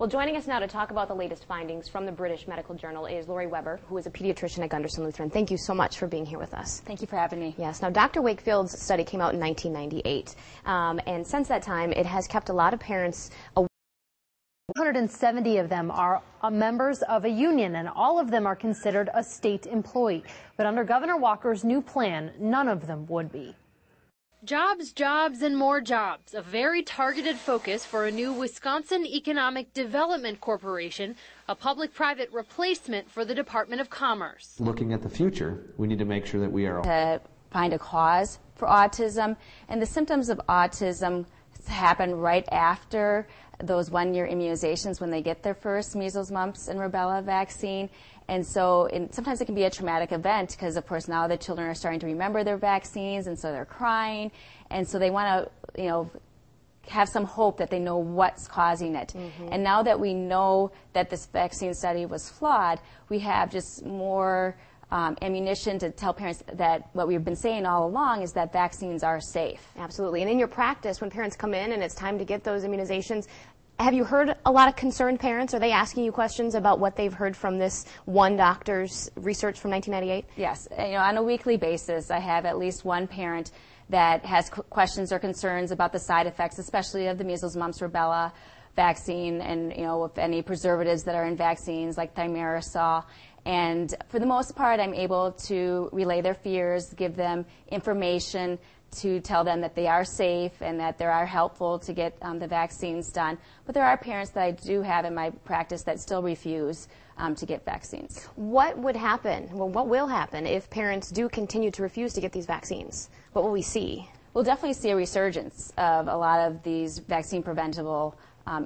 Well, joining us now to talk about the latest findings from the British Medical Journal is Lori Weber, who is a pediatrician at Gundersen Lutheran. Thank you so much for being here with us. Thank you for having me. Yes. Now, Dr. Wakefield's study came out in 1998, and since that time, it has kept a lot of parents aware. 170 of them are members of a union, and all of them are considered a state employee. But under Governor Walker's new plan, none of them would be. Jobs, jobs, and more jobs. A very targeted focus for a new Wisconsin Economic Development Corporation, a public-private replacement for the Department of Commerce. Looking at the future, we need to make sure that we are To find a cause for autism, and the symptoms of autism happen right after those one-year immunizations when they get their first measles, mumps, and rubella vaccine. And so sometimes it can be a traumatic event because, of course, now the children are starting to remember their vaccines, and so they're crying. And so they want to, have some hope that they know what's causing it. And now that we know that this vaccine study was flawed, we have just more ammunition to tell parents that what we've been saying all along is that vaccines are safe. Absolutely. And in your practice, when parents come in and it's time to get those immunizations, have you heard a lot of concerned parents? Are they asking you questions about what they've heard from this one doctor's research from 1998? Yes. On a weekly basis, I have at least one parent that has questions or concerns about the side effects, especially of the measles, mumps, rubella vaccine, and if any preservatives that are in vaccines like thimerosal. And for the most part, I'm able to relay their fears, give them information to tell them that they are safe and that they are helpful to get the vaccines done. But there are parents that I do have in my practice that still refuse to get vaccines. What would happen, what will happen if parents do continue to refuse to get these vaccines? What will we see? We'll definitely see a resurgence of a lot of these vaccine-preventable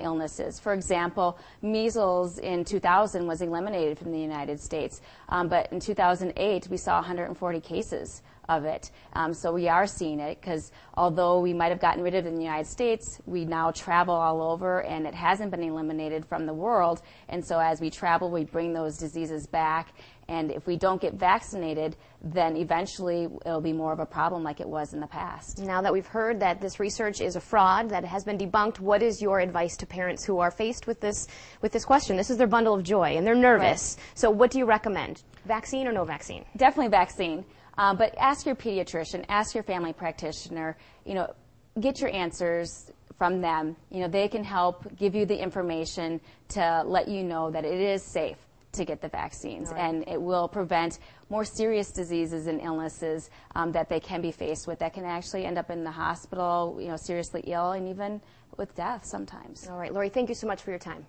illnesses. For example, measles in 2000 was eliminated from the United States, but in 2008 we saw 140 cases of it. So we are seeing it because although we might have gotten rid of it in the United States, we now travel all over and it hasn't been eliminated from the world. And so as we travel, we bring those diseases back. And if we don't get vaccinated, then eventually it'll be more of a problem like it was in the past. Now that we've heard that this research is a fraud, that it has been debunked, what is your advice to parents who are faced with this question? This is their bundle of joy, and they're nervous. Right. So what do you recommend? Vaccine or no vaccine? Definitely vaccine. But ask your pediatrician, ask your family practitioner, get your answers from them. They can help give you the information to let you know that it is safe to get the vaccines, right. And it will prevent more serious diseases and illnesses that they can be faced with that can actually end up in the hospital, seriously ill, and even with death sometimes. All right, Lori, thank you so much for your time.